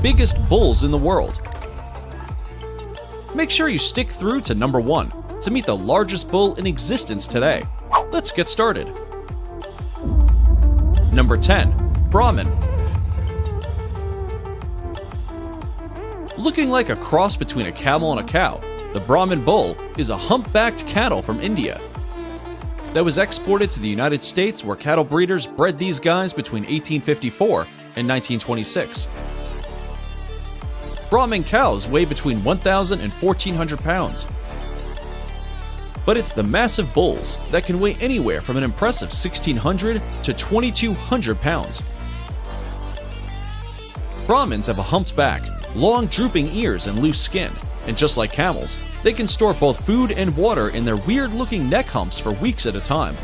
biggest bulls in the world. Make sure you stick through to number 1 to meet the largest bull in existence today. Let's get started. Number 10. Brahman. Looking like a cross between a camel and a cow, the Brahman bull is a humpbacked cattle from India that was exported to the United States, where cattle breeders bred these guys between 1854 and 1926. Brahman cows weigh between 1,000 and 1,400 pounds. But it's the massive bulls that can weigh anywhere from an impressive 1,600 to 2,200 pounds. Brahmins have a humped back, long drooping ears, and loose skin, and just like camels, they can store both food and water in their weird-looking neck humps for weeks at a time.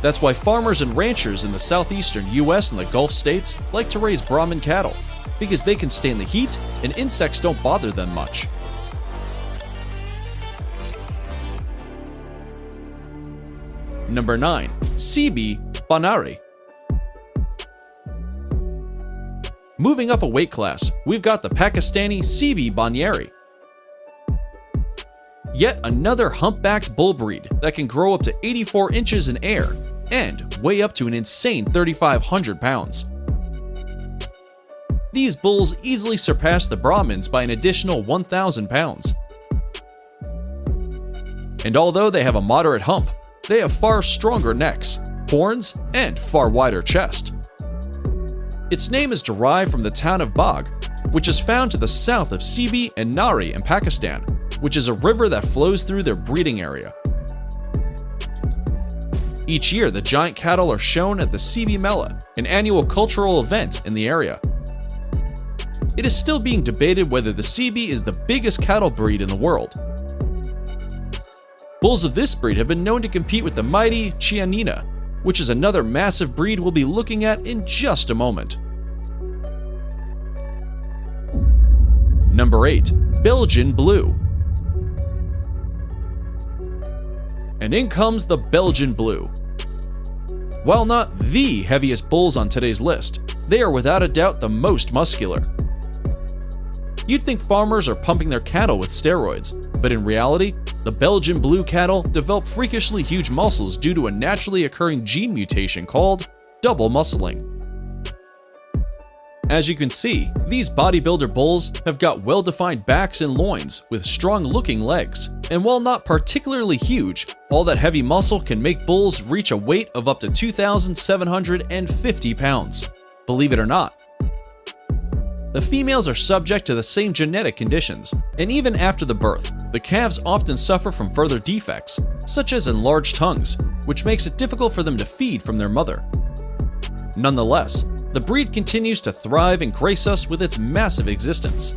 That's why farmers and ranchers in the southeastern US and the Gulf states like to raise Brahman cattle, because they can stand the heat and insects don't bother them much. Number 9. CB Bary. Moving up a weight class, we've got the Pakistani CB Bary. Yet another humpbacked bull breed that can grow up to 84 inches in air and weigh up to an insane 3,500 pounds. These bulls easily surpass the Brahmins by an additional 1,000 pounds. And although they have a moderate hump, they have far stronger necks, horns, and far wider chest. Its name is derived from the town of Bagh, which is found to the south of CB and Nari in Pakistan, which is a river that flows through their breeding area. Each year, the giant cattle are shown at the CB Mela, an annual cultural event in the area. It is still being debated whether the CB is the biggest cattle breed in the world. Bulls of this breed have been known to compete with the mighty Chianina, which is another massive breed we'll be looking at in just a moment. Number 8. Belgian Blue. And in comes the Belgian Blue. While not the heaviest bulls on today's list, they are without a doubt the most muscular. You'd think farmers are pumping their cattle with steroids, but in reality, the Belgian Blue cattle develop freakishly huge muscles due to a naturally occurring gene mutation called double muscling. As you can see, these bodybuilder bulls have got well-defined backs and loins with strong-looking legs. And while not particularly huge, all that heavy muscle can make bulls reach a weight of up to 2,750 pounds. Believe it or not. The females are subject to the same genetic conditions, and even after the birth, the calves often suffer from further defects, such as enlarged tongues, which makes it difficult for them to feed from their mother. Nonetheless, the breed continues to thrive and grace us with its massive existence.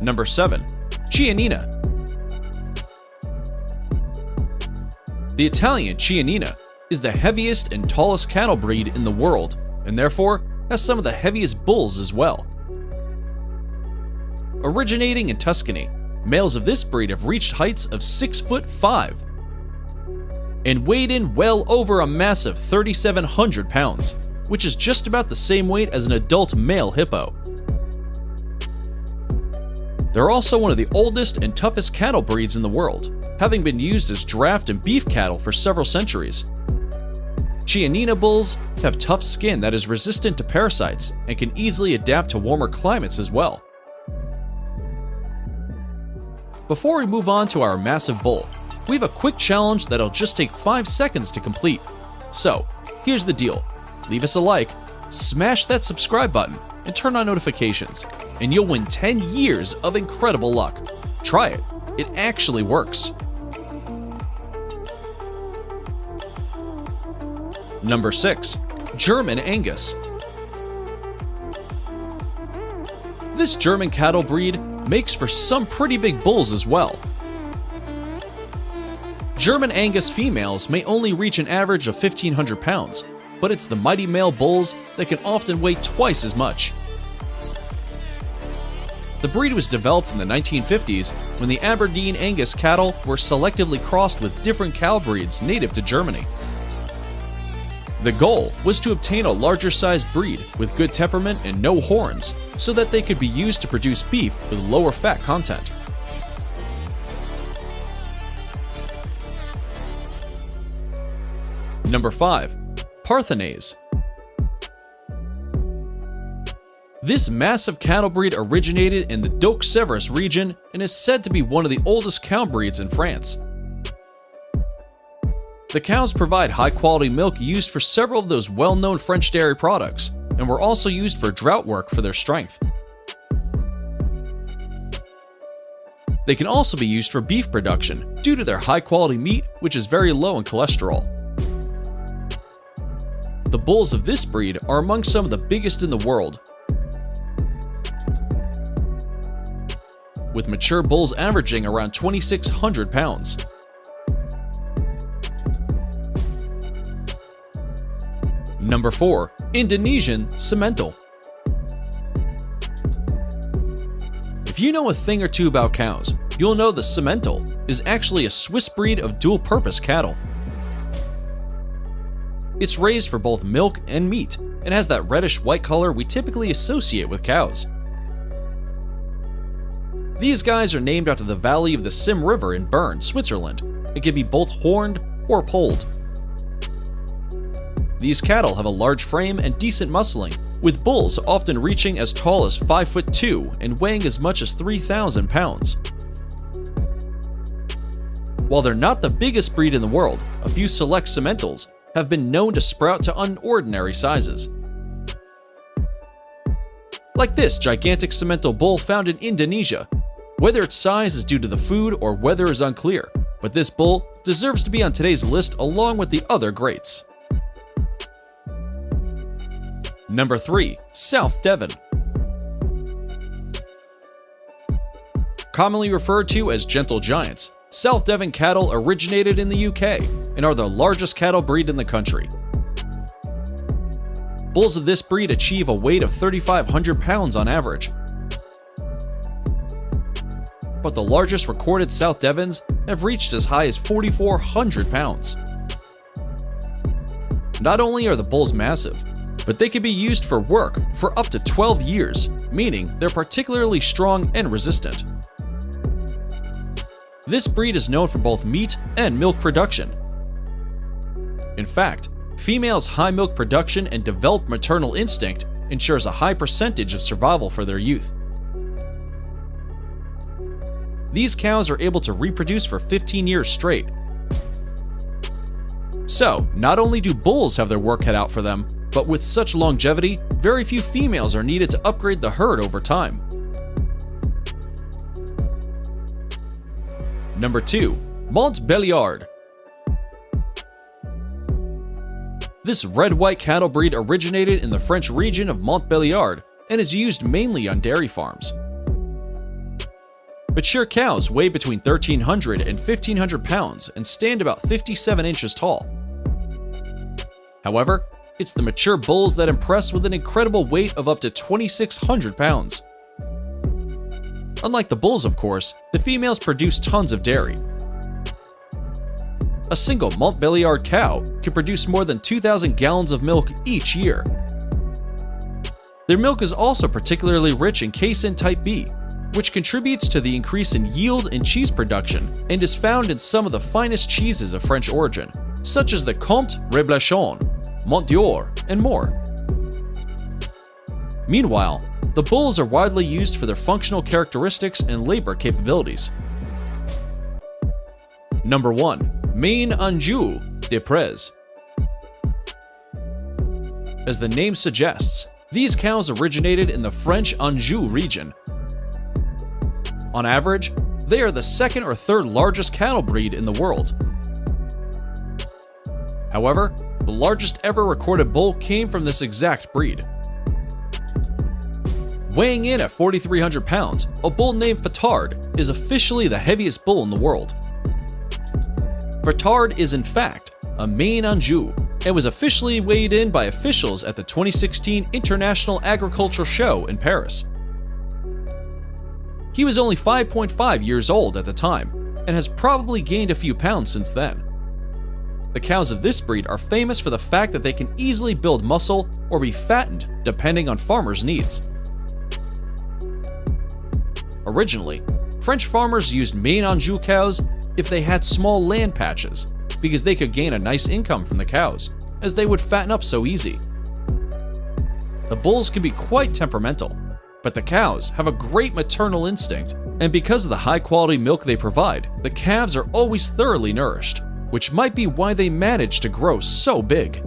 Number 7. Chianina. The Italian Chianina is the heaviest and tallest cattle breed in the world, and therefore has some of the heaviest bulls as well. Originating in Tuscany, males of this breed have reached heights of 6'5" and weighed in well over a massive 3,700 pounds, which is just about the same weight as an adult male hippo. They're also one of the oldest and toughest cattle breeds in the world, having been used as draft and beef cattle for several centuries. Chianina bulls have tough skin that is resistant to parasites and can easily adapt to warmer climates as well. Before we move on to our massive bull, we have a quick challenge that'll just take 5 seconds to complete. So, here's the deal. Leave us a like, smash that subscribe button, and turn on notifications, and you'll win 10 years of incredible luck. Try it. It actually works. Number 6. German Angus. This German cattle breed makes for some pretty big bulls as well. German Angus females may only reach an average of 1,500 pounds, but it's the mighty male bulls that can often weigh twice as much. The breed was developed in the 1950s when the Aberdeen Angus cattle were selectively crossed with different cow breeds native to Germany. The goal was to obtain a larger sized breed with good temperament and no horns, so that they could be used to produce beef with lower fat content. Number 5. Parthenais. This massive cattle breed originated in the Deux-Sèvres region and is said to be one of the oldest cow breeds in France. The cows provide high-quality milk used for several of those well-known French dairy products, and were also used for drought work for their strength. They can also be used for beef production due to their high-quality meat, which is very low in cholesterol. The bulls of this breed are among some of the biggest in the world, with mature bulls averaging around 2,600 pounds. Number 4. Indonesian Simmental. If you know a thing or two about cows, you'll know the Simmental is actually a Swiss breed of dual-purpose cattle. It's raised for both milk and meat, and has that reddish-white color we typically associate with cows. These guys are named after the valley of the Sim River in Bern, Switzerland, and can be both horned or polled. These cattle have a large frame and decent muscling, with bulls often reaching as tall as 5'2" and weighing as much as 3,000 pounds. While they're not the biggest breed in the world, a few select Simmentals have been known to sprout to unordinary sizes. Like this gigantic Simmental bull found in Indonesia. Whether its size is due to the food or weather is unclear, but this bull deserves to be on today's list along with the other greats. Number 3. South Devon. Commonly referred to as gentle giants, South Devon cattle originated in the UK and are the largest cattle breed in the country. Bulls of this breed achieve a weight of 3,500 pounds on average. But the largest recorded South Devons have reached as high as 4,400 pounds. Not only are the bulls massive, but they can be used for work for up to 12 years, meaning they're particularly strong and resistant. This breed is known for both meat and milk production. In fact, females' high milk production and developed maternal instinct ensures a high percentage of survival for their youth. These cows are able to reproduce for 15 years straight. So, not only do bulls have their work cut out for them, but with such longevity, very few females are needed to upgrade the herd over time. Number 2. Montbéliard. This red-white cattle breed originated in the French region of Montbéliard and is used mainly on dairy farms. Mature cows weigh between 1,300 and 1,500 pounds and stand about 57 inches tall. However, it's the mature bulls that impress with an incredible weight of up to 2,600 pounds. Unlike the bulls, of course, the females produce tons of dairy. A single Montbéliard cow can produce more than 2,000 gallons of milk each year. Their milk is also particularly rich in casein type B, which contributes to the increase in yield in cheese production and is found in some of the finest cheeses of French origin, such as the Comte Reblochon, Montdior, and more. Meanwhile, the bulls are widely used for their functional characteristics and labor capabilities. Number 1. Maine Anjou des Prés. As the name suggests, these cows originated in the French Anjou region. On average, they are the second or third largest cattle breed in the world. However, the largest ever recorded bull came from this exact breed. Weighing in at 4,300 pounds, a bull named Fatard is officially the heaviest bull in the world. Fatard is in fact a Maine Anjou and was officially weighed in by officials at the 2016 International Agricultural Show in Paris. He was only 5.5 years old at the time and has probably gained a few pounds since then. The cows of this breed are famous for the fact that they can easily build muscle or be fattened depending on farmers' needs. Originally, French farmers used Maine-Anjou cows if they had small land patches, because they could gain a nice income from the cows, as they would fatten up so easy. The bulls can be quite temperamental, but the cows have a great maternal instinct, and because of the high-quality milk they provide, the calves are always thoroughly nourished, which might be why they manage to grow so big.